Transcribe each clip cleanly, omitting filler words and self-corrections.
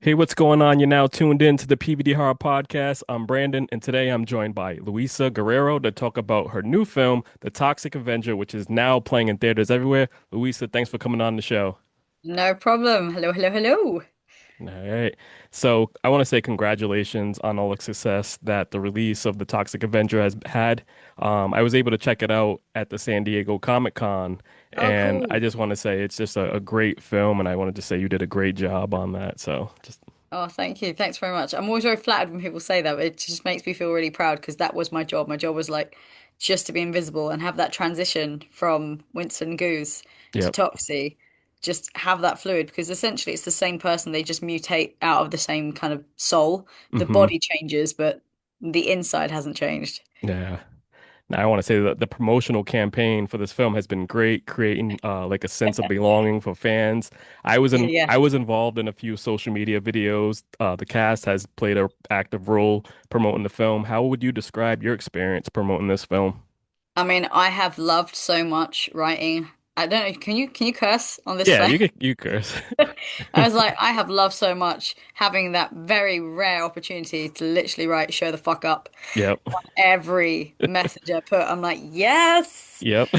Hey, what's going on? You're now tuned in to the PVD Horror Podcast. I'm Brandon, and today I'm joined by Luisa Guerreiro to talk about her new film, The Toxic Avenger, which is now playing in theaters everywhere. Luisa, thanks for coming on the show. No problem. Hello, hello, hello. All right. So I want to say congratulations on all the success that the release of The Toxic Avenger has had. I was able to check it out at the San Diego Comic Con, Oh, and I cool. just want to say it's just a great film, and I wanted to say you did a great job on that. So just Oh, thank you. Thanks very much. I'm always very flattered when people say that, but it just makes me feel really proud because that was my job. My job was like just to be invisible and have that transition from Winston Goose to yep. Toxie. Just have that fluid because essentially it's the same person. They just mutate out of the same kind of soul. The Hmm. body changes, but the inside hasn't changed. Yeah. Now, I want to say that the promotional campaign for this film has been great, creating like a sense of belonging for fans. Yeah, yeah. I was involved in a few social media videos. The cast has played a active role promoting the film. How would you describe your experience promoting this film? I mean, I have loved so much writing. I don't know, can you curse on this Yeah, play? you curse. I was like, I have loved so much having that very rare opportunity to literally write "show the fuck up" Yep. on every message I put. I'm like, yes, Yep.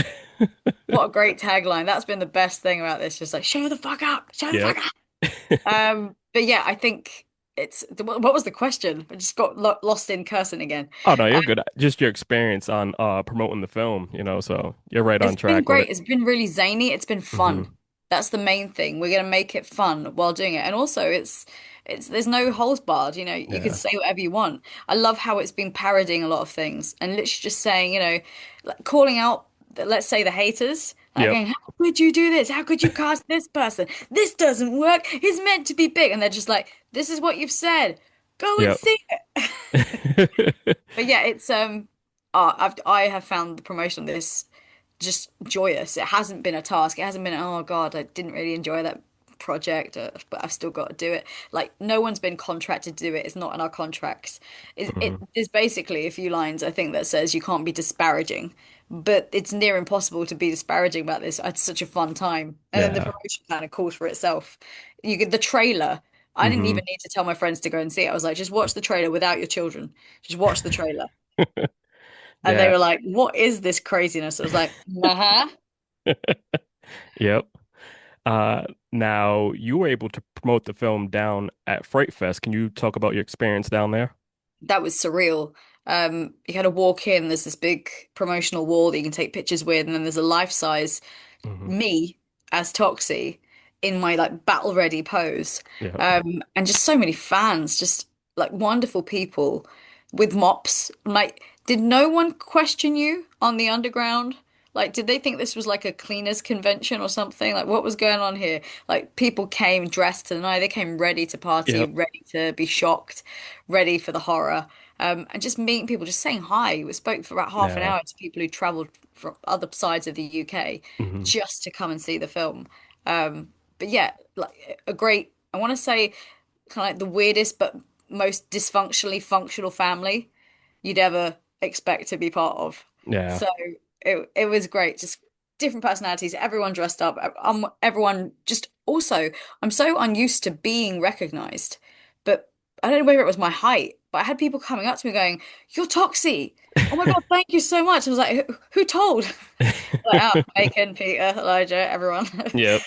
what a great tagline. That's been the best thing about this. Just like, show the fuck up, show the Yep. fuck up. But yeah, I think what was the question? I just got lo lost in cursing again. Oh no, you're good. Just your experience on promoting the film, so you're right on It's been track with great. it. It's been really zany. It's been Hmm. fun. That's the main thing. We're gonna make it fun while doing it. And also it's there's no holes barred, you can Yeah. say whatever you want. I love how it's been parodying a lot of things and literally just saying, like calling out let's say the haters, like Yep. going, how could you do this? How could you cast this person? This doesn't work. He's meant to be big. And they're just like, this is what you've said. Go and Yep. see it. But yeah, I have found the promotion of this just joyous. It hasn't been a task. It hasn't been, oh God, I didn't really enjoy that project, but I've still got to do it. Like no one's been contracted to do it. It's not in our contracts. Hmm. There's basically a few lines I think that says you can't be disparaging, but it's near impossible to be disparaging about this. I had such a fun time, and then the Yeah. promotion kind of calls for itself. You get the trailer. I didn't Hmm. even need to tell my friends to go and see it. I was like, just watch the trailer without your children. Just watch the trailer. And they Yeah. were like, what is this craziness? I was like, uh-huh. Yep. Now you were able to promote the film down at Fright Fest. Can you talk about your experience down there? That was surreal. You kind of walk in, there's this big promotional wall that you can take pictures with, and then there's a life-size Hmm. me as Toxie in my like battle ready pose. Yep. And just so many fans, just like wonderful people with mops. Like, did no one question you on the underground? Like, did they think this was like a cleaners convention or something? Like, what was going on here? Like, people came dressed to the night. They came ready to party, Yep. ready to be shocked, ready for the horror. And just meeting people, just saying hi. We spoke for about half an Yeah. hour to people who traveled from other sides of the UK Hmm. just to come and see the film. But yeah, like a great, I want to say kind of like the weirdest but most dysfunctionally functional family you'd ever expect to be part of. Yeah. So it was great. Just different personalities, everyone dressed up. Everyone just also, I'm so unused to being recognized, but I don't know whether it was my height, but I had people coming up to me going, "You're Toxie. Oh my God, thank you so much." I was like, who told?" Like, oh, Macon, Peter, Elijah, everyone. Yep.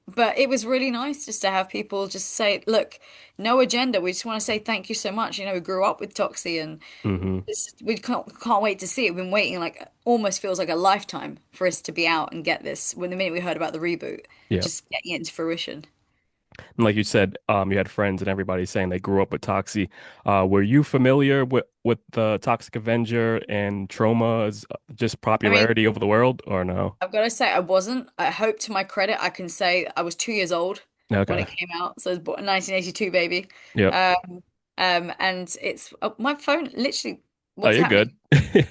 But it was really nice just to have people just say, look, no agenda. We just want to say thank you so much. We grew up with Toxie and Hmm. we can't wait to see it. We've been waiting like almost feels like a lifetime for us to be out and get this. When the minute we heard about the reboot, Yep. just getting it into fruition. And like you said, you had friends and everybody saying they grew up with Toxie. Were you familiar with the Toxic Avenger and Troma's just I mean, popularity over the world, or no? I've got to say I wasn't. I hope to my credit, I can say I was 2 years old when Okay. it came out. So I was born in 1982, baby. Yep. Um, and it's my phone literally, Oh, what's you're good. happening?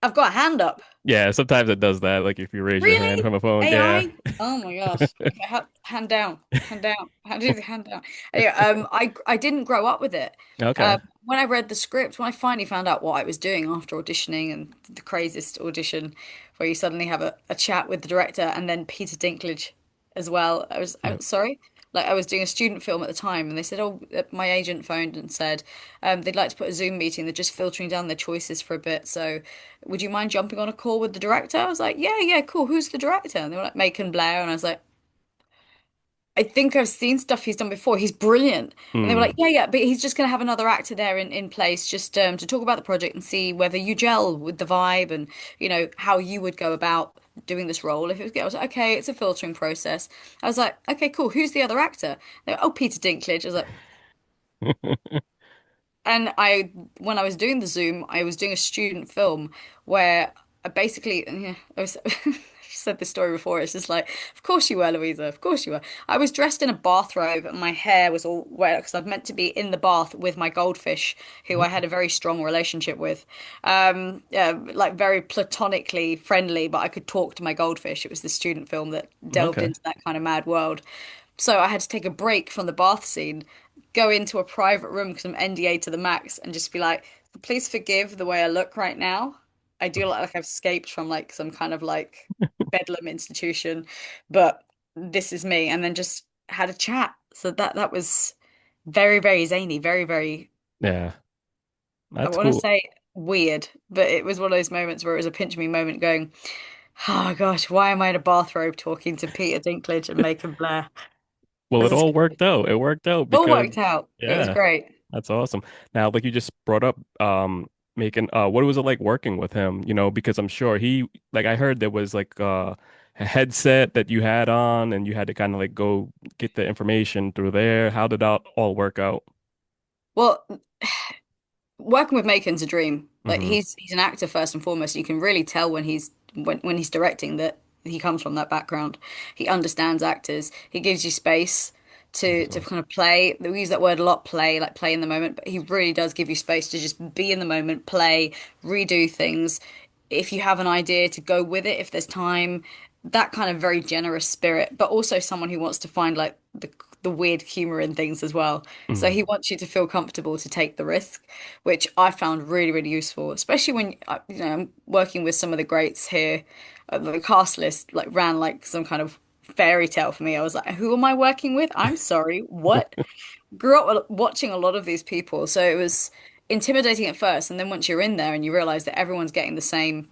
I've got a hand up. Yeah, sometimes it does that. Like if you raise your hand Really? from a phone. Yeah. AI? Oh my gosh. Okay, hand down, hand down. How do the hand down? Anyway, I didn't grow up with it. Okay. When I read the script, when I finally found out what I was doing after auditioning and the craziest audition, where you suddenly have a chat with the director and then Peter Dinklage as well. I'm Yep. sorry, Like I was doing a student film at the time, and they said, "Oh, my agent phoned and said they'd like to put a Zoom meeting. They're just filtering down their choices for a bit. So, would you mind jumping on a call with the director?" I was like, "Yeah, yeah, cool. Who's the director?" And they were like, "Macon Blair," and I was like, I think I've seen stuff he's done before. He's brilliant. And they were like, Mm, yeah, yeah, but he's just going to have another actor there in place just to talk about the project and see whether you gel with the vibe and, how you would go about doing this role. If it was, I was like, okay, it's a filtering process. I was like, okay, cool. Who's the other actor? They were, oh, Peter Dinklage. I was like, and when I was doing the Zoom, I was doing a student film where I basically, yeah, I was, I've said this story before. It's just like, of course you were, Louisa. Of course you were. I was dressed in a bathrobe and my hair was all wet because I've meant to be in the bath with my goldfish, who I had a very strong relationship with. Yeah, like very platonically friendly, but I could talk to my goldfish. It was the student film that delved okay. into that kind of mad world. So I had to take a break from the bath scene, go into a private room because I'm NDA to the max, and just be like, please forgive the way I look right now. I do look like I've escaped from like some kind of like bedlam institution, but this is me. And then just had a chat. So that was very, very zany, very, very, Yeah, I that's want to cool. say weird, but it was one of those moments where it was a pinch me moment going, oh gosh, why am I in a bathrobe talking to Peter Dinklage and Macon Blair? Well, This it is all worked out. It worked out all because, worked out. It was yeah, great. that's awesome. Now, like you just brought up, making, what was it like working with him? Because I'm sure like I heard there was like a headset that you had on and you had to kind of like go get the information through there. How did that all work out? Well, working with Macon's a dream. Like Hmm. he's an actor first and foremost. You can really tell when he's directing that he comes from that background. He understands actors. He gives you space to Awesome. kind of play. We use that word a lot, play, like play in the moment, but he really does give you space to just be in the moment, play, redo things. If you have an idea to go with it, if there's time, that kind of very generous spirit, but also someone who wants to find like the weird humor in things as well. So he Hmm. wants you to feel comfortable to take the risk, which I found really, really useful, especially when I'm working with some of the greats here. The cast list like ran like some kind of fairy tale for me. I was like, who am I working with? I'm sorry, what? Grew up watching a lot of these people, so it was intimidating at first, and then once you're in there and you realize that everyone's getting the same,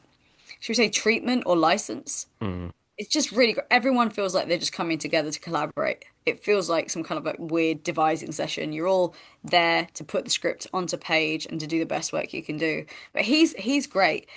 should we say, treatment or license, Hmm. it's just really great. Everyone feels like they're just coming together to collaborate. It feels like some kind of like weird devising session. You're all there to put the script onto page and to do the best work you can do. But he's great.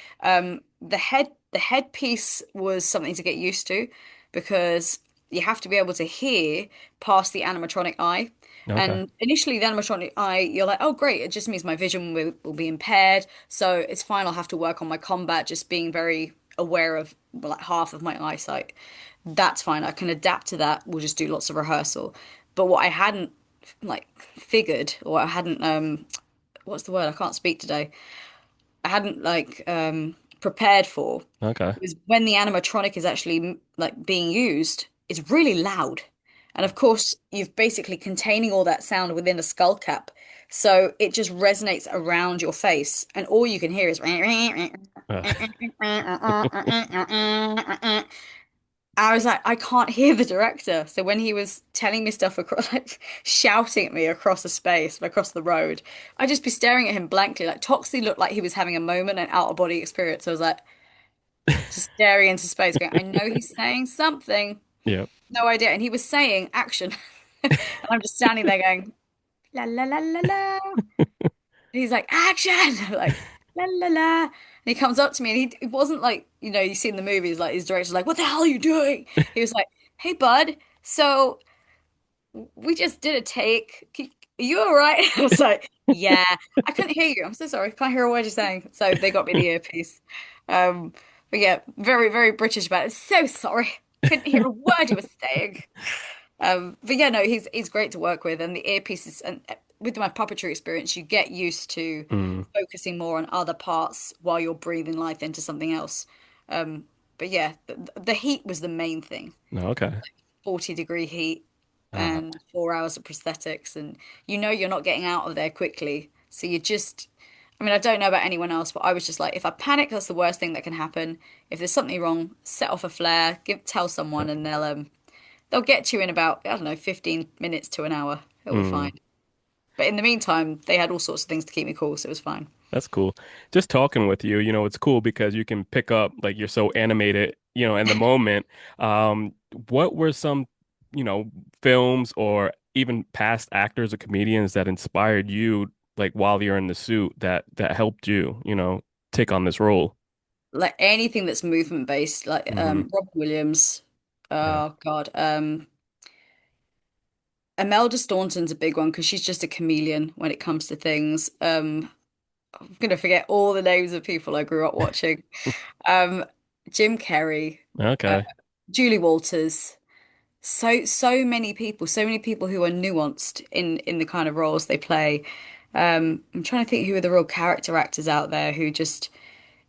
The headpiece was something to get used to because you have to be able to hear past the animatronic eye. Okay. And initially, the animatronic eye, you're like, oh, great, it just means my vision will be impaired. So it's fine, I'll have to work on my combat, just being very aware of like half of my eyesight. That's fine. I can adapt to that. We'll just do lots of rehearsal. But what I hadn't like figured, or I hadn't what's the word? I can't speak today. I hadn't like prepared for Okay. was when the animatronic is actually like being used, it's really loud. And of course, you've basically containing all that sound within a skull cap. So it just resonates around your face, and all you can hear is I was like, I can't hear the director. So when he was telling me stuff across, like shouting at me across a space, across the road, I'd just be staring at him blankly. Like Toxie looked like he was having a moment, an out of body experience. I was like, just staring into space, going, I know he's saying something. Yep. No idea. And he was saying action. And I'm just standing there going, la la la la la. And he's like, action! Like, la la la. And he comes up to me and it wasn't like, you see in the movies, like his director's like, what the hell are you doing? He was like, hey, bud, so we just did a take. Are you all right? I was like, yeah, I couldn't hear you. I'm so sorry. Can't hear a word you're saying. So they got me the earpiece. Um, but yeah, very, very British about it. So sorry. Couldn't hear a word you were saying. But yeah, no, he's great to work with, and the earpieces and with my puppetry experience, you get used to Mm. focusing more on other parts while you're breathing life into something else. Um, but yeah, the heat was the main thing. No, okay. 40-degree heat Uh, and 4 hours of prosthetics, and you're not getting out of there quickly. So you just, I mean, I don't know about anyone else, but I was just like, if I panic, that's the worst thing that can happen. If there's something wrong, set off a flare, tell someone, and they'll get you in about, I don't know, 15 minutes to an hour. It'll be Mm, fine. But in the meantime, they had all sorts of things to keep me cool, so it was fine. that's cool. Just talking with you, it's cool because you can pick up like you're so animated, in the moment. Um, what were some, you know, films or even past actors or comedians that inspired you like while you're in the suit that helped you, take on this role? Like anything that's movement based, like Hmm. Robin Williams. Yeah. Oh God. Imelda Staunton's a big one because she's just a chameleon when it comes to things. I'm gonna forget all the names of people I grew up watching. Um, Jim Carrey, uh, Okay. Julie Walters. So many people who are nuanced in the kind of roles they play. I'm trying to think who are the real character actors out there who just,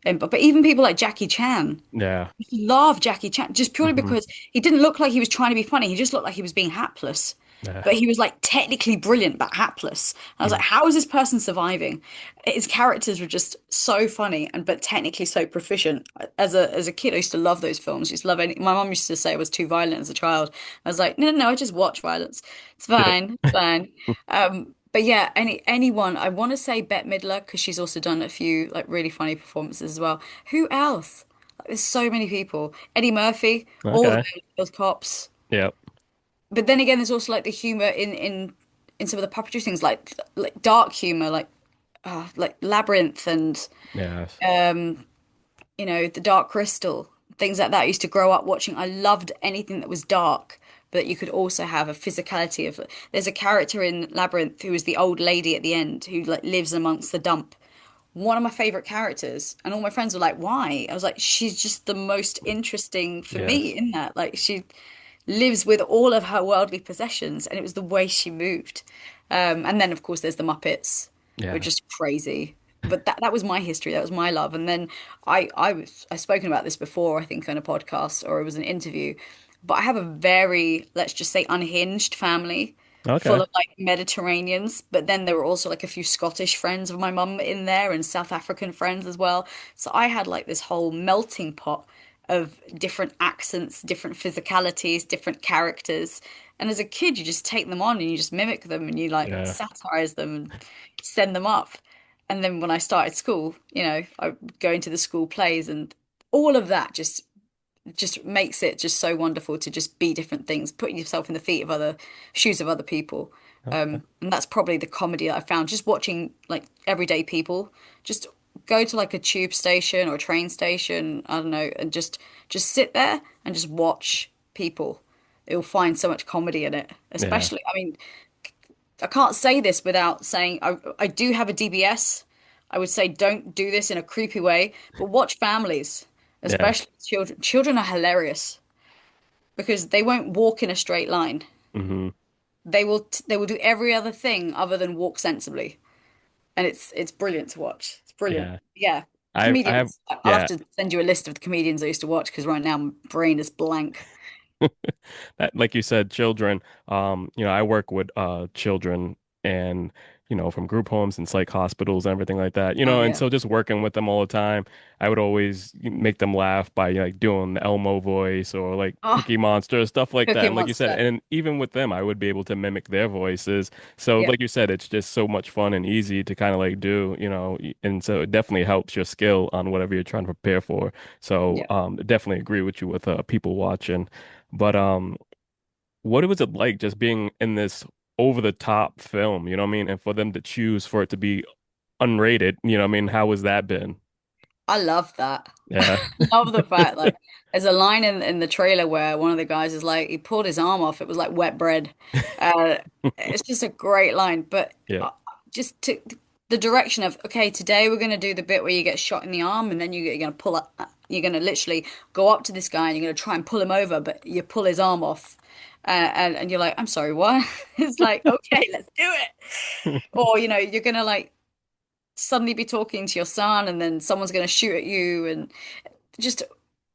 but even people like Jackie Chan. Yeah. Love Jackie Chan just purely Hmm. because he didn't look like he was trying to be funny. He just looked like he was being hapless. Yeah. But he was like technically brilliant, but hapless. I was like, how is this person surviving? His characters were just so funny and but technically so proficient. As a kid, I used to love those films. I used to love any my mom used to say I was too violent as a child. I was like, no, no, no, I just watch violence. It's Yep. fine, it's fine. But yeah, anyone, I want to say Bette Midler because she's also done a few like really funny performances as well. Who else? Like, there's so many people. Eddie Murphy, all the Okay. those cops. Yep. But then again, there's also like the humor in some of the puppetry things, like dark humor, like Labyrinth and Yes. The Dark Crystal, things like that. I used to grow up watching. I loved anything that was dark, but you could also have a physicality of. There's a character in Labyrinth who is the old lady at the end who like lives amongst the dump. One of my favorite characters, and all my friends were like, "Why?" I was like, "She's just the most interesting for me Yes. in that. Like she lives with all of her worldly possessions, and it was the way she moved." And then, of course, there's the Muppets, which Yeah. is crazy. But that was my history. That was my love. And then I've spoken about this before, I think, on a podcast or it was an interview. But I have a very, let's just say, unhinged family full Okay. of like Mediterraneans. But then there were also like a few Scottish friends of my mum in there and South African friends as well. So I had like this whole melting pot of different accents, different physicalities, different characters. And as a kid, you just take them on and you just mimic them and you like Yeah. satirize them and send them up. And then when I started school, I would go into the school plays and all of that just makes it just so wonderful to just be different things, putting yourself in the feet of other shoes of other people. Okay. And that's probably the comedy that I found just watching like everyday people just go to like a tube station or a train station, I don't know, and just sit there and just watch people. You'll find so much comedy in it. Yeah. Especially, I mean, I can't say this without saying I do have a DBS. I would say don't do this in a creepy way, but watch families, Yeah. especially children. Children are hilarious because they won't walk in a straight line. Hmm. They will do every other thing other than walk sensibly, and it's brilliant to watch. It's brilliant. Yeah. Yeah, I have, comedians. I'll have yeah. to send you a list of the comedians I used to watch because right now my brain is blank. Like you said, children, I work with children and from group homes and psych hospitals and everything like that. Oh And yeah. so just working with them all the time, I would always make them laugh by like doing the Elmo voice or like Oh, Cookie Monster, stuff like that. Cookie And like you said, Monster. and even with them, I would be able to mimic their voices. So Yeah, like you said, it's just so much fun and easy to kind of like do, and so it definitely helps your skill on whatever you're trying to prepare for. So yeah. definitely agree with you with people watching. But what was it like just being in this over the top film, you know what I mean? And for them to choose for it to be unrated, you know what I mean? How has that been? I love that. Yeah. Love the fact like there's a line in the trailer where one of the guys is like he pulled his arm off. It was like wet bread. Uh, it's just a great line, but Yeah. just to the direction of okay, today we're gonna do the bit where you get shot in the arm, and then you're gonna pull up. You're gonna literally go up to this guy and you're gonna try and pull him over, but you pull his arm off, and you're like, I'm sorry, what? It's like okay, let's do it. Or you're gonna like suddenly be talking to your son, and then someone's gonna shoot at you, and just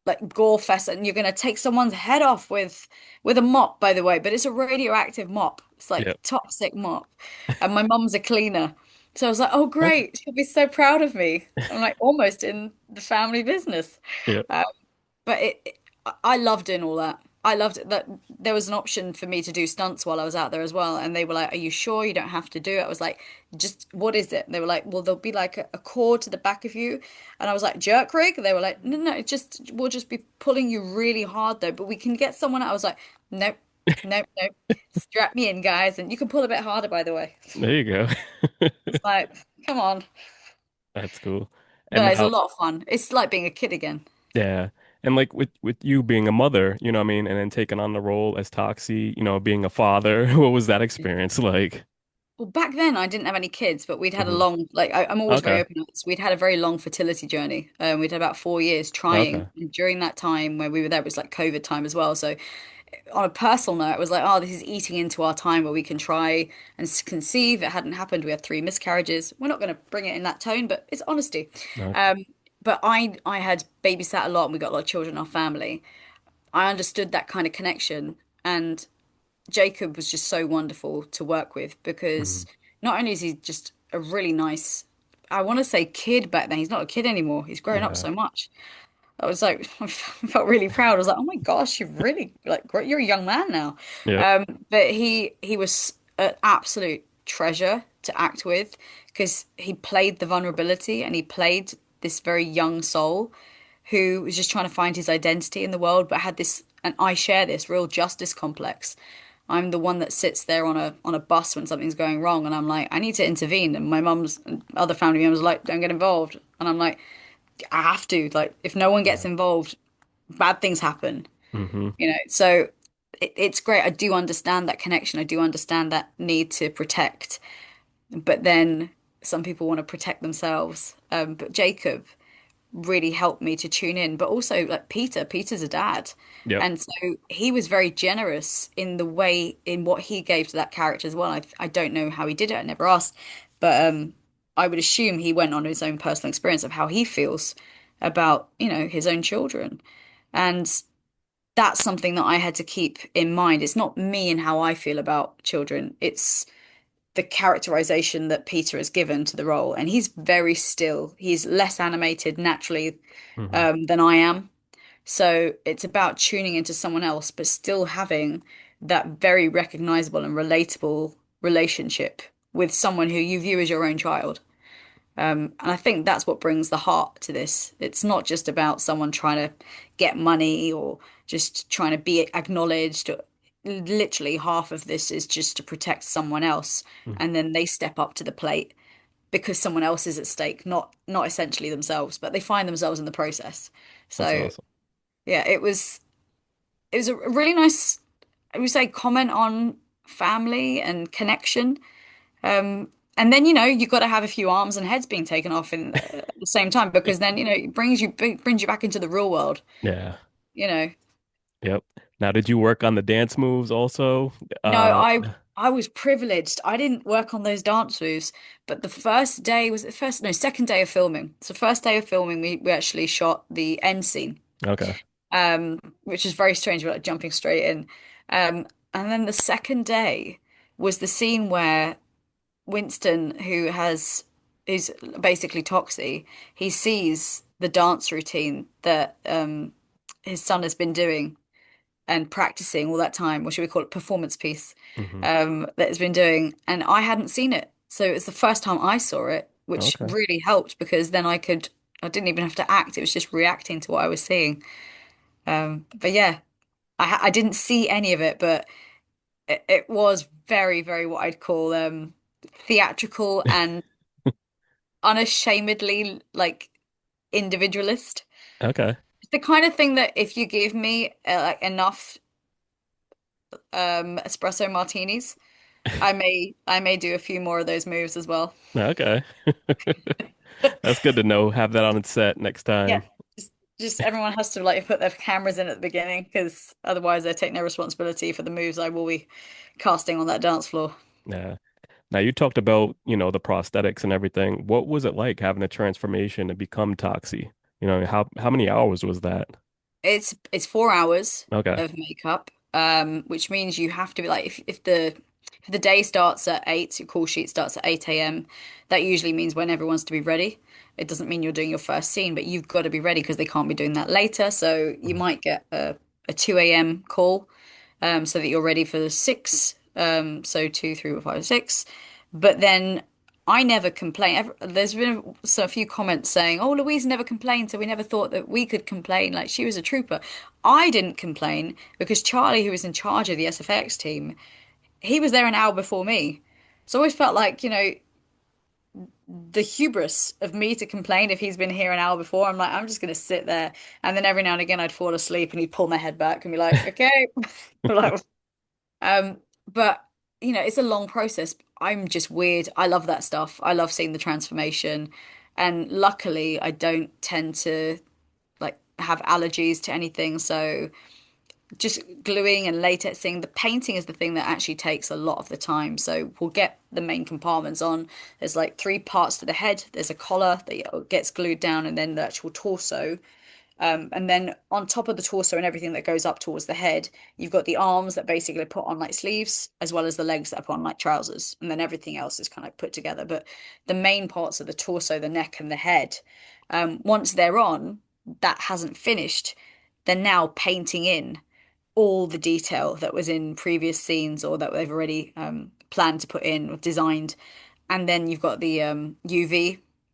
like gore fest and you're going to take someone's head off with a mop, by the way, but it's a radioactive mop. It's Yeah. like toxic mop, and my mum's a cleaner, so I was like, oh Okay. great, she'll be so proud of me. I'm like almost in the family business. Yeah. uh, but I love doing all that. I loved it that there was an option for me to do stunts while I was out there as well. And they were like, "Are you sure you don't have to do it?" I was like, "Just what is it?" And they were like, "Well, there'll be like a cord to the back of you." And I was like, "Jerk rig?" They were like, "No, no, it just we'll just be pulling you really hard though, but we can get someone out." I was like, "Nope, nope, nope. Strap me in, guys, and you can pull a bit harder, by the way." There you go. It's like, come on. That's cool. And But it's a now, lot of fun. It's like being a kid again. yeah. And like with you being a mother, you know what I mean, and then taking on the role as Toxie, being a father, what was that experience like? Well, back then I didn't have any kids, but we'd had a Hmm. long, I'm always very Okay. open with this. We'd had a very long fertility journey. We'd had about 4 years trying. Okay. And during that time where we were there, it was like COVID time as well. So on a personal note, it was like, oh, this is eating into our time where we can try and conceive. It hadn't happened. We had 3 miscarriages. We're not going to bring it in that tone, but it's honesty. Okay. But I had babysat a lot and we got a lot of children in our family. I understood that kind of connection. And Jacob was just so wonderful to work with Hmm. because not only is he just a really nice, I want to say kid back then, he's not a kid anymore. He's grown up Yeah. so much. I was like, I felt really proud. I was like, oh my gosh, you've really like great. You're a young man now. Yep. But he was an absolute treasure to act with because he played the vulnerability and he played this very young soul who was just trying to find his identity in the world, but had this, and I share this real justice complex. I'm the one that sits there on a bus when something's going wrong, and I'm like, I need to intervene. And my mum's and other family members are like, don't get involved. And I'm like, I have to. Like, if no one Yeah. gets involved, bad things happen, Hmm. So it's great. I do understand that connection. I do understand that need to protect, but then some people want to protect themselves. But Jacob really helped me to tune in, but also like Peter's a dad. Yep. And so he was very generous in the way in what he gave to that character as well. I don't know how he did it. I never asked, but I would assume he went on his own personal experience of how he feels about, his own children. And that's something that I had to keep in mind. It's not me and how I feel about children. It's the characterization that Peter has given to the role. And he's very still. He's less animated naturally Hmm. than I am. So it's about tuning into someone else, but still having that very recognizable and relatable relationship with someone who you view as your own child. And I think that's what brings the heart to this. It's not just about someone trying to get money or just trying to be acknowledged. Literally, half of this is just to protect someone else, and then they step up to the plate because someone else is at stake, not essentially themselves, but they find themselves in the process. That's So awesome. yeah, it was a really nice, I would say, comment on family and connection. And then you got to have a few arms and heads being taken off in at the same time because then it brings you back into the real world. Yeah. You know, Yep. Now, did you work on the dance moves also? no, Uh, I was privileged. I didn't work on those dance moves, but the first day was the first no second day of filming. So first day of filming, we actually shot the end scene, okay. which is very strange. We're like jumping straight in, and then the second day was the scene where Winston, who's basically Toxie, he sees the dance routine that his son has been doing and practicing all that time, or should we call it performance piece, Hmm. that has been doing, and I hadn't seen it. So it was the first time I saw it, which Okay. really helped because then I didn't even have to act. It was just reacting to what I was seeing. But yeah, I didn't see any of it, but it was very, very what I'd call theatrical and unashamedly like individualist. Okay. It's the kind of thing that if you give me like enough espresso martinis, I may do a few more of those moves as well. Okay. That's good to know. Have that on its set next Yeah, time. just everyone has to like put their cameras in at the beginning because otherwise they take no responsibility for the moves I will be casting on that dance floor. Yeah. Now you talked about, the prosthetics and everything. What was it like having a transformation to become Toxie? How many hours was that? It's 4 hours Okay. of makeup, which means you have to be like if the day starts at 8, your call sheet starts at 8 a.m. That usually means when everyone's to be ready. It doesn't mean you're doing your first scene, but you've got to be ready because they can't be doing that later. So you Mhm. might get a a 2 a.m. call, so that you're ready for the six. So two, three, four, five, six. But then I never complain. There's been a few comments saying, "Oh, Louise never complained, so we never thought that we could complain." Like she was a trooper. I didn't complain because Charlie, who was in charge of the SFX team, he was there an hour before me. So I always felt like, the hubris of me to complain if he's been here an hour before. I'm like, I'm just gonna sit there. And then every now and again I'd fall asleep and he'd pull my head back and be like, okay. Like, um, but it's a long process. I'm just weird. I love that stuff. I love seeing the transformation. And luckily I don't tend to like have allergies to anything. So just gluing and latexing. The painting is the thing that actually takes a lot of the time. So we'll get the main compartments on. There's like three parts to the head. There's a collar that gets glued down, and then the actual torso. And then on top of the torso and everything that goes up towards the head, you've got the arms that basically put on like sleeves, as well as the legs that are put on like trousers. And then everything else is kind of put together. But the main parts of the torso, the neck, and the head, once they're on, that hasn't finished. They're now painting in all the detail that was in previous scenes or that they've already planned to put in or designed. And then you've got the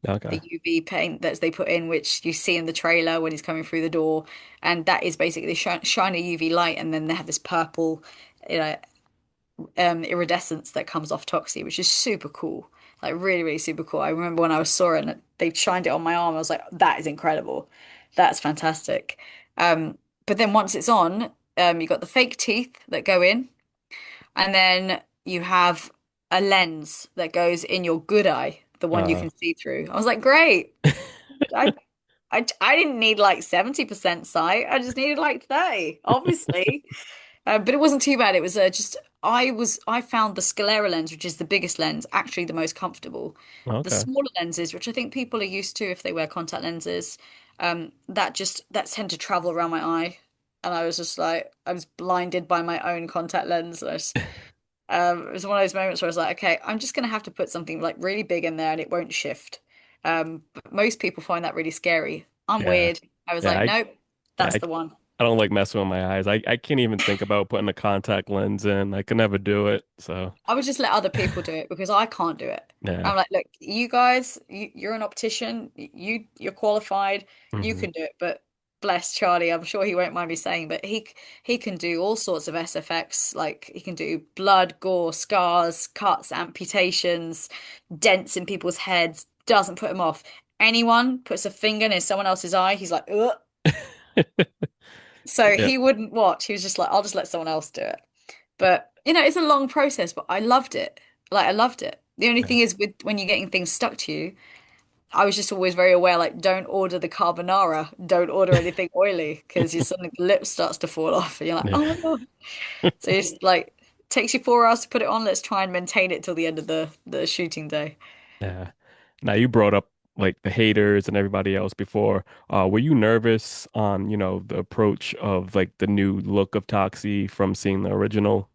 Okay. UV paint that they put in, which you see in the trailer when he's coming through the door, and that is basically shine a UV light, and then they have this purple, you know, iridescence that comes off Toxie, which is super cool, like really, really super cool. I remember when I saw it and they shined it on my arm, I was like, that is incredible, that's fantastic. Um, but then once it's on, you got the fake teeth that go in, and then you have a lens that goes in your good eye, the one you Uh, can see through. I was like, great. I I didn't need like 70% sight. I just needed like 30, obviously. But it wasn't too bad. It was just I found the sclera lens, which is the biggest lens, actually the most comfortable. The okay. smaller lenses, which I think people are used to if they wear contact lenses, that tend to travel around my eye. And I was just like, I was blinded by my own contact lens. It was one of those moments where I was like, okay, I'm just gonna have to put something like really big in there and it won't shift. But most people find that really scary. I'm Yeah. weird. I was Yeah. like, nope, Yeah. that's the one. I don't like messing with my eyes. I can't even think about putting a contact lens in. I could never do it. So, I would just let other people do it because I can't do it. yeah. I'm like, look, you guys, you're an optician, you're qualified, you Hmm. can do it. But bless Charlie, I'm sure he won't mind me saying, but he can do all sorts of SFX. Like he can do blood, gore, scars, cuts, amputations, dents in people's heads. Doesn't put him off. Anyone puts a finger in someone else's eye, he's like, ugh. So Yeah. he wouldn't watch. He was just like, I'll just let someone else do it. But it's a long process, but I loved it. Like I loved it. The only Yeah. thing is with when you're getting things stuck to you, I was just always very aware, like don't order the carbonara, don't order anything oily because your suddenly the lip starts to fall off and you're like, Yeah. oh my God. So it's like takes you 4 hours to put it on. Let's try and maintain it till the end of the shooting day. Yeah. Now you brought up like the haters and everybody else before. Were you nervous on, the approach of like the new look of Toxie from seeing the original?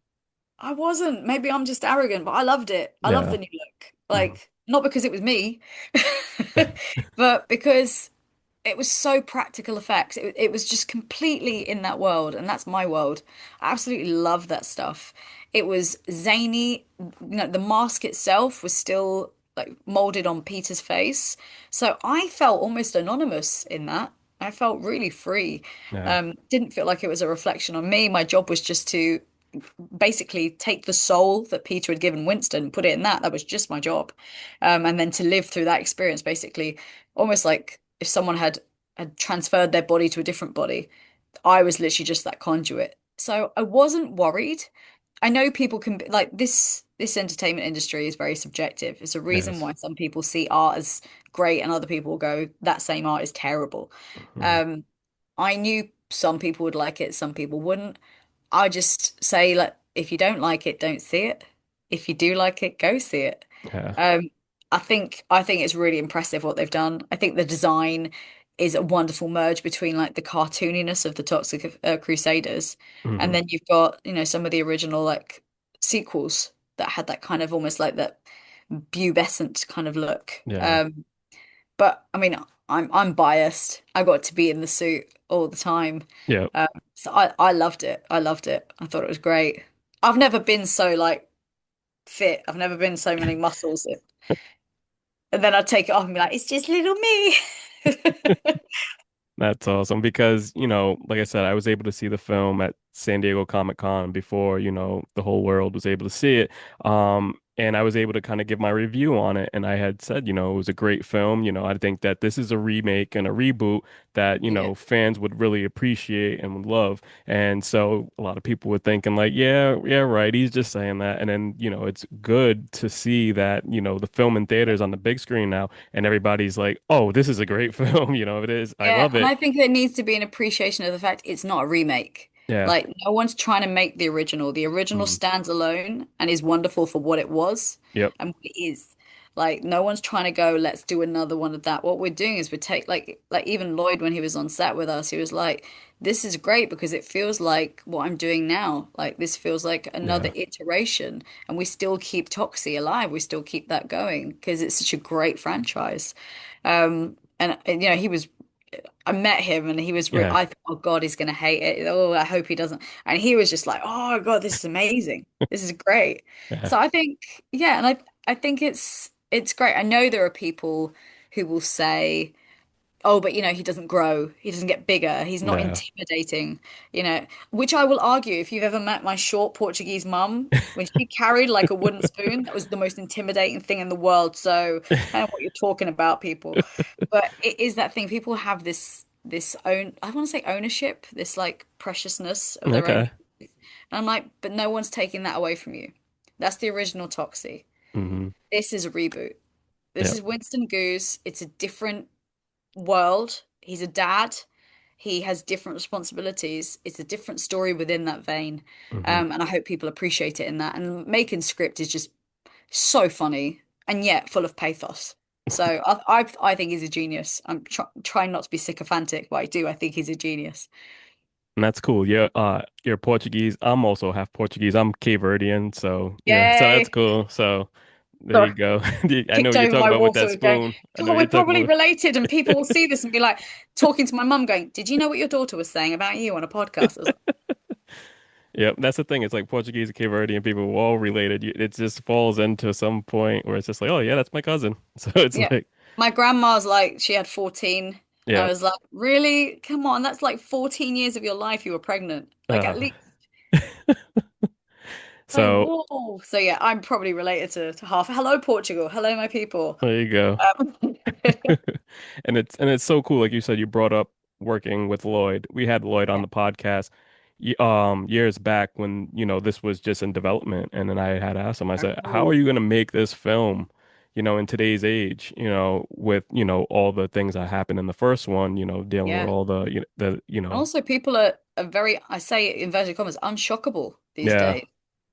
I wasn't. Maybe I'm just arrogant, but I loved it. I loved Yeah. the new look. Mhm. Like, not because it was me, but because it was so practical effects. It was just completely in that world, and that's my world. I absolutely love that stuff. It was zany. The mask itself was still like molded on Peter's face. So I felt almost anonymous in that. I felt really free. Yeah. Didn't feel like it was a reflection on me. My job was just to basically take the soul that Peter had given Winston, put it in that. That was just my job. And then to live through that experience, basically, almost like if someone had transferred their body to a different body, I was literally just that conduit. So I wasn't worried. I know people can be like this entertainment industry is very subjective. It's a reason Yes. why some people see art as great and other people go, that same art is terrible. Mhm. Um, I knew some people would like it, some people wouldn't. I just say, like, if you don't like it, don't see it. If you do like it, go see it. Yeah. Um, I think it's really impressive what they've done. I think the design is a wonderful merge between like the cartooniness of the Toxic Crusaders, and Hmm. then you've got some of the original like sequels that had that kind of almost like that pubescent kind of look. Yeah. But I mean, I'm biased. I got to be in the suit all the time. Yeah. Um, so I loved it. I loved it. I thought it was great. I've never been so like fit. I've never been so many muscles. And then I'd take it off and be like, it's just little me. That's awesome because, like I said, I was able to see the film at San Diego Comic-Con before, the whole world was able to see it. And I was able to kind of give my review on it. And I had said, it was a great film. I think that this is a remake and a reboot that, Yeah. fans would really appreciate and would love. And so a lot of people were thinking like, yeah, yeah, right. He's just saying that. And then, it's good to see that, the film in theaters on the big screen now and everybody's like, "Oh, this is a great film." It is. I Yeah, love and it. I think there needs to be an appreciation of the fact it's not a remake. Yeah. Like no one's trying to make the original. The original Mm. stands alone and is wonderful for what it was Yep. and what it is. Like no one's trying to go, let's do another one of that. What we're doing is we take like even Lloyd when he was on set with us, he was like, this is great because it feels like what I'm doing now. Like this feels like another Yeah. iteration and we still keep Toxie alive. We still keep that going because it's such a great franchise. And he was I met him and he was Yeah. I thought, oh God, he's gonna hate it. Oh, I hope he doesn't. And he was just like, oh God, this is amazing. This is great. Yeah. So I think, yeah, and I think it's great. I know there are people who will say, oh, but he doesn't grow, he doesn't get bigger, he's not Yeah. intimidating, which I will argue if you've ever met my short Portuguese mum, when she carried like a wooden spoon, that was the most intimidating thing in the world. So I know what you're talking about, people. But it is that thing. People have this own, I want to say ownership, this like preciousness of their own. Okay. And I'm like, but no one's taking that away from you. That's the original Toxie. Hmm. This is a reboot. This Yep. is Winston Goose. It's a different world. He's a dad. He has different responsibilities. It's a different story within that vein. Hmm. And I hope people appreciate it in that. And Macon's script is just so funny and yet full of pathos. So I think he's a genius. I'm trying not to be sycophantic, but I do. I think he's a genius. And that's cool. You're Portuguese. I'm also half Portuguese. I'm Cape Verdean, so so that's Yay! cool. So there you Sorry, go. I know kicked what you're over talking my about with water. that Was going, spoon. I know God, what we're you're talking probably about. related, and people will see this and be like talking to my mum, going, "Did you know what your daughter was saying about you on a podcast?" I was Yep, that's the thing. It's like Portuguese and Cape Verdean people were all related. It just falls into some point where it's just like, oh yeah, that's my cousin. So it's Yeah. like, My grandma's like, she had 14. I yeah. was like, really? Come on, that's like 14 years of your life you were pregnant. Like at Uh, least like so whoa. So yeah, I'm probably related to half. Hello, Portugal. Hello, my people. there you go. Um, And it's so cool. Like you said, you brought up working with Lloyd. We had Lloyd on yeah. the podcast years back when, this was just in development. And then I had asked him, I said, how are Oh, you gonna make this film, in today's age, with, all the things that happened in the first one, dealing with yeah. all the, And also people are very, I say it in inverted commas, unshockable these yeah. days,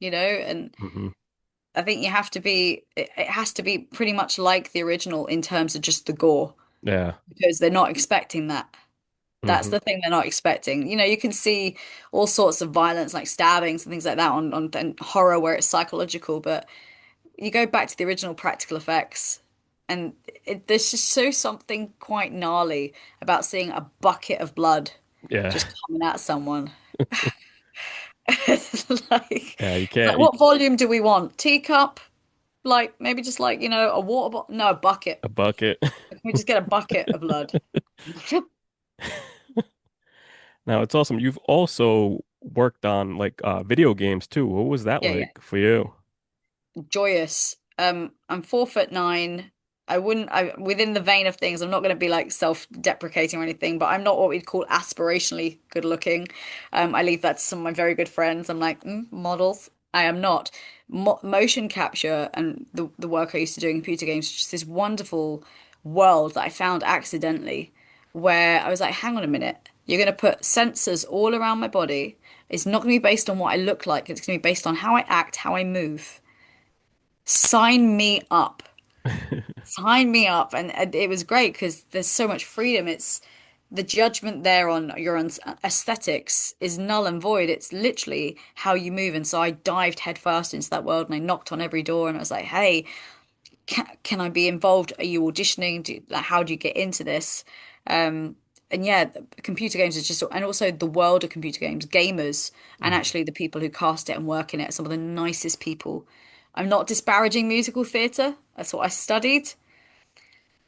and Hmm. I think you have to be, it has to be pretty much like the original in terms of just the gore Yeah. because they're not expecting that. That's Hmm. the thing they're not expecting. You can see all sorts of violence, like stabbings and things like that on and horror where it's psychological, but you go back to the original practical effects, and there's just so something quite gnarly about seeing a bucket of blood Yeah. just coming at someone. It's Yeah. You it's like, can't, what volume do we want? Teacup? Like maybe just like, a water bottle? No, a bucket. a bucket. Can we just get a bucket of blood? Now it's awesome. You've also worked on like video games too. What was that Yeah, yeah. like for you? Joyous. I'm 4'9". I wouldn't I within the vein of things, I'm not gonna be like self-deprecating or anything, but I'm not what we'd call aspirationally good looking. I leave that to some of my very good friends. I'm like, models. I am not. Motion capture and the work I used to do in computer games is just this wonderful world that I found accidentally where I was like, hang on a minute. You're gonna put sensors all around my body. It's not gonna be based on what I look like. It's gonna be based on how I act, how I move. Sign me up. Sign me up. And it was great because there's so much freedom. It's the judgment there on your aesthetics is null and void. It's literally how you move. And so I dived headfirst into that world and I knocked on every door and I was like, hey, can I be involved? Are you auditioning? Like, how do you get into this? And yeah, computer games is just, and also the world of computer games, gamers, and Mhm. actually the people who cast it and work in it are some of the nicest people. I'm not disparaging musical theatre. That's what I studied.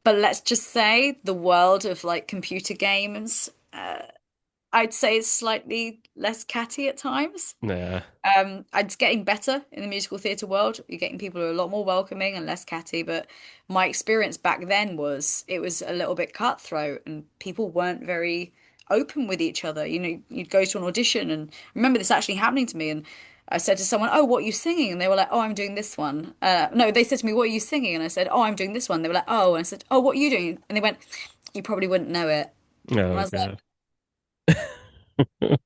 But let's just say the world of like computer games, I'd say is slightly less catty at times. Nah. It's getting better in the musical theatre world. You're getting people who are a lot more welcoming and less catty. But my experience back then was it was a little bit cutthroat and people weren't very open with each other. You know, you'd go to an audition and I remember this actually happening to me. And I said to someone, "Oh, what are you singing?" And they were like, "Oh, I'm doing this one." No, they said to me, "What are you singing?" And I said, "Oh, I'm doing this one." They were like, "Oh," and I said, "Oh, what are you doing?" And they went, "You probably wouldn't know it." And I Oh was like, God. so it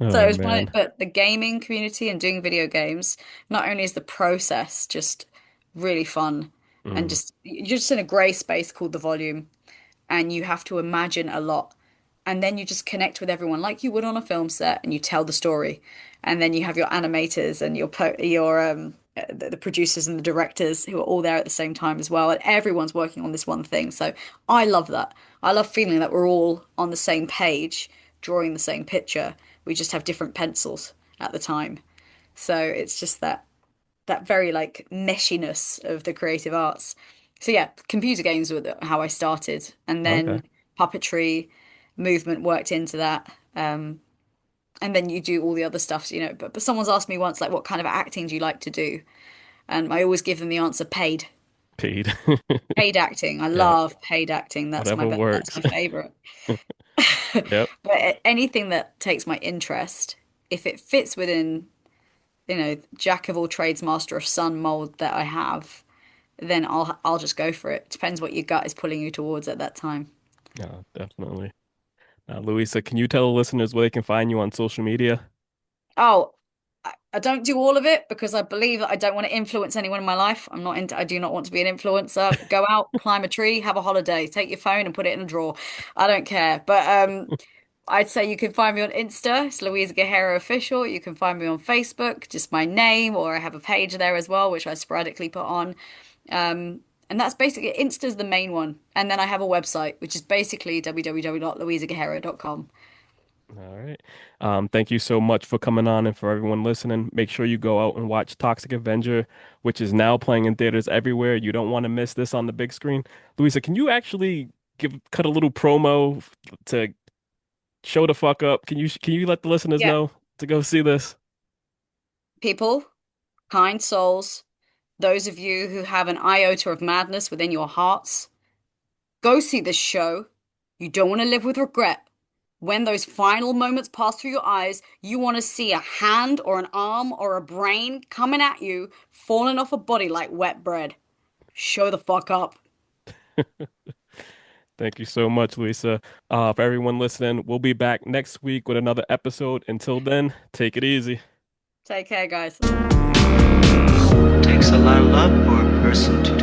Oh was one, man. but the gaming community and doing video games, not only is the process just really fun and Mm. just you're just in a gray space called the volume and you have to imagine a lot. And then you just connect with everyone like you would on a film set and you tell the story. And then you have your animators and the producers and the directors who are all there at the same time as well. And everyone's working on this one thing. So I love that. I love feeling that we're all on the same page, drawing the same picture. We just have different pencils at the time. So it's just that very like meshiness of the creative arts. So yeah, computer games were how I started, and Okay. then puppetry, movement worked into that. And then you do all the other stuff, you know. But someone's asked me once, like, what kind of acting do you like to do? And I always give them the answer, paid. Paid. Paid acting. I Yep. love paid acting. Whatever That's works. my favorite. Yep. But anything that takes my interest, if it fits within, you know, jack of all trades, master of none mold that I have, then I'll just go for it. Depends what your gut is pulling you towards at that time. Yeah, definitely. Louisa, can you tell the listeners where they can find you on social media? Oh, I don't do all of it because I believe that I don't want to influence anyone in my life. I do not want to be an influencer. Go out, climb a tree, have a holiday, take your phone and put it in a drawer. I don't care. But I'd say you can find me on Insta, it's Luisa Guerreiro Official. You can find me on Facebook, just my name, or I have a page there as well, which I sporadically put on. And that's basically Insta's the main one. And then I have a website, which is basically www.luisaguerreiro.com. All right. Thank you so much for coming on and for everyone listening. Make sure you go out and watch Toxic Avenger, which is now playing in theaters everywhere. You don't want to miss this on the big screen. Louisa, can you actually cut a little promo to show the fuck up? Can you let the listeners Yeah. know to go see this? People, kind souls, those of you who have an iota of madness within your hearts, go see this show. You don't want to live with regret. When those final moments pass through your eyes, you want to see a hand or an arm or a brain coming at you, falling off a body like wet bread. Show the fuck up. Thank you so much, Lisa. For everyone listening, we'll be back next week with another episode. Until then, take it easy. Take care, guys. Takes a lot of love for a person to